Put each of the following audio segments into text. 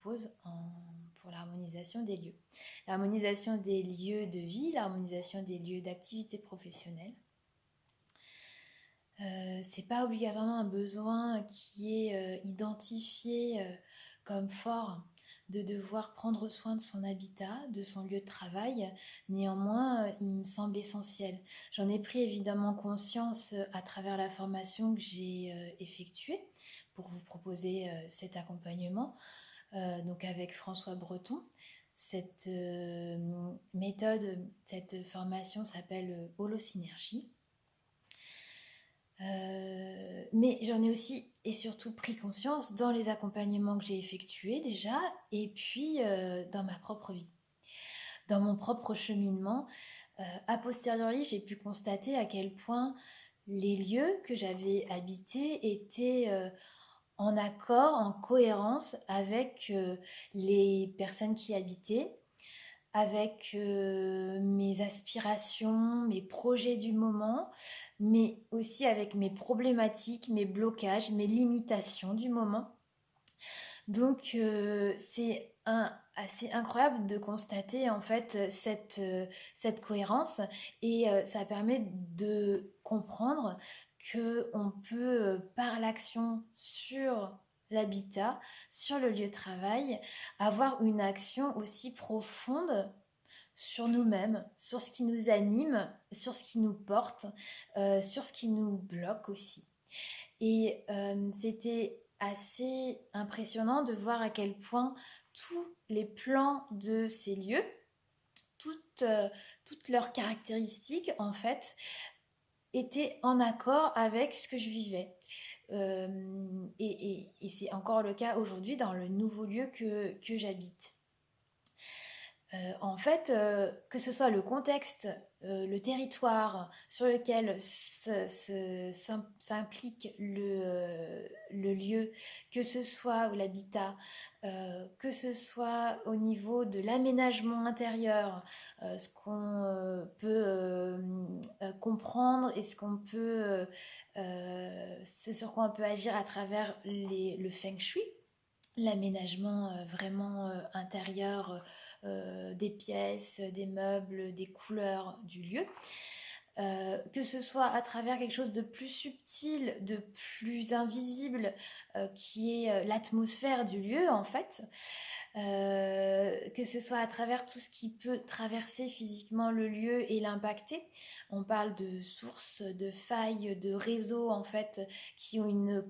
propose pour l'harmonisation des lieux. L'harmonisation des lieux de vie, l'harmonisation des lieux d'activité professionnelle. C'est pas obligatoirement un besoin qui est identifié comme fort de devoir prendre soin de son habitat, de son lieu de travail. Néanmoins, il me semble essentiel. J'en ai pris évidemment conscience à travers la formation que j'ai effectuée pour vous proposer cet accompagnement, donc avec François Breton. Cette méthode, cette formation s'appelle Holosynergie. Mais j'en ai aussi et surtout pris conscience dans les accompagnements que j'ai effectués déjà, et puis dans ma propre vie, dans mon propre cheminement. A posteriori, j'ai pu constater à quel point les lieux que j'avais habités étaient en accord, en cohérence avec les personnes qui y habitaient, avec mes aspirations, mes projets du moment, mais aussi avec mes problématiques, mes blocages, mes limitations du moment. Donc c'est assez incroyable de constater en fait cette cohérence, et ça permet de comprendre que on peut par l'action sur l'habitat, sur le lieu de travail, avoir une action aussi profonde sur nous-mêmes, sur ce qui nous anime, sur ce qui nous porte, sur ce qui nous bloque aussi. Et c'était assez impressionnant de voir à quel point tous les plans de ces lieux, toutes, toutes leurs caractéristiques en fait, étaient en accord avec ce que je vivais. Et c'est encore le cas aujourd'hui dans le nouveau lieu que j'habite. En fait, que ce soit le contexte, le territoire sur lequel s'implique le lieu, que ce soit l'habitat, que ce soit au niveau de l'aménagement intérieur, ce qu'on peut comprendre et ce sur quoi on peut agir à travers le feng shui, l'aménagement vraiment intérieur des pièces, des meubles, des couleurs du lieu. Que ce soit à travers quelque chose de plus subtil, de plus invisible, qui est l'atmosphère du lieu en fait, que ce soit à travers tout ce qui peut traverser physiquement le lieu et l'impacter. On parle de sources, de failles, de réseaux en fait qui ont une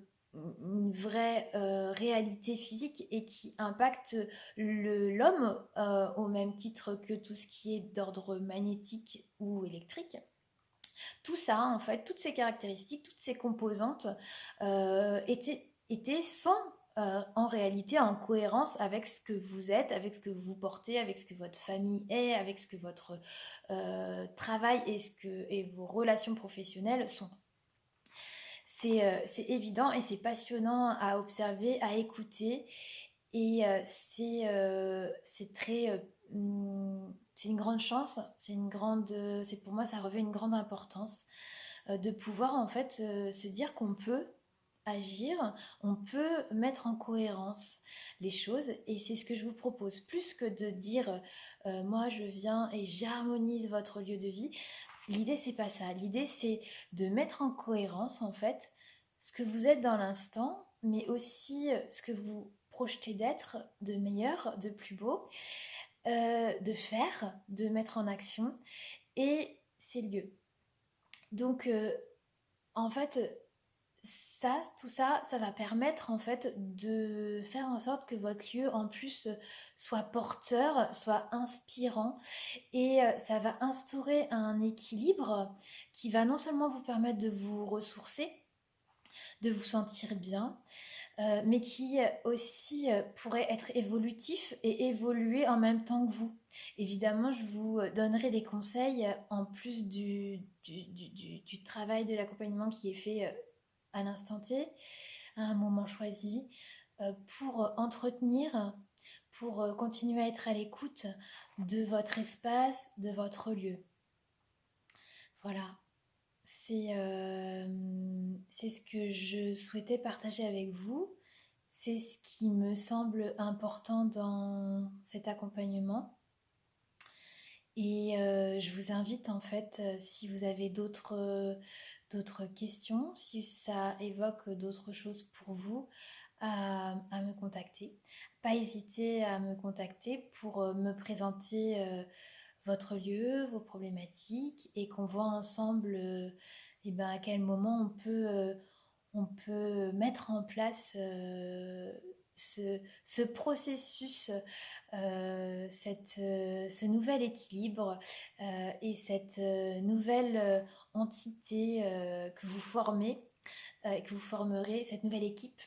vraie réalité physique et qui impacte l'homme au même titre que tout ce qui est d'ordre magnétique ou électrique. Tout ça, en fait, toutes ces caractéristiques, toutes ces composantes étaient sans en réalité en cohérence avec ce que vous êtes, avec ce que vous portez, avec ce que votre famille est, avec ce que votre travail et vos relations professionnelles sont. C'est évident et c'est passionnant à observer, à écouter, et c'est très c'est une grande chance, c'est pour moi ça revêt une grande importance de pouvoir en fait se dire qu'on peut agir, on peut mettre en cohérence les choses, et c'est ce que je vous propose. Plus que de dire moi je viens et j'harmonise votre lieu de vie, l'idée c'est pas ça. L'idée c'est de mettre en cohérence en fait ce que vous êtes dans l'instant, mais aussi ce que vous projetez d'être de meilleur, de plus beau, de faire, de mettre en action, et ces lieux. Donc en fait tout ça, ça va permettre en fait de faire en sorte que votre lieu en plus soit porteur, soit inspirant, et ça va instaurer un équilibre qui va non seulement vous permettre de vous ressourcer, de vous sentir bien, mais qui aussi pourrait être évolutif et évoluer en même temps que vous. Évidemment, je vous donnerai des conseils en plus du travail de l'accompagnement qui est fait à l'instant T, à un moment choisi, pour entretenir, pour continuer à être à l'écoute de votre espace, de votre lieu. Voilà. C'est ce que je souhaitais partager avec vous. C'est ce qui me semble important dans cet accompagnement. Et je vous invite en fait, si vous avez d'autres questions, si ça évoque d'autres choses pour vous, à me contacter. Pas hésiter à me contacter pour me présenter votre lieu, vos problématiques et qu'on voit ensemble eh ben, à quel moment on peut mettre en place ce processus, ce nouvel équilibre et cette nouvelle entité que vous formez, que vous formerez, cette nouvelle équipe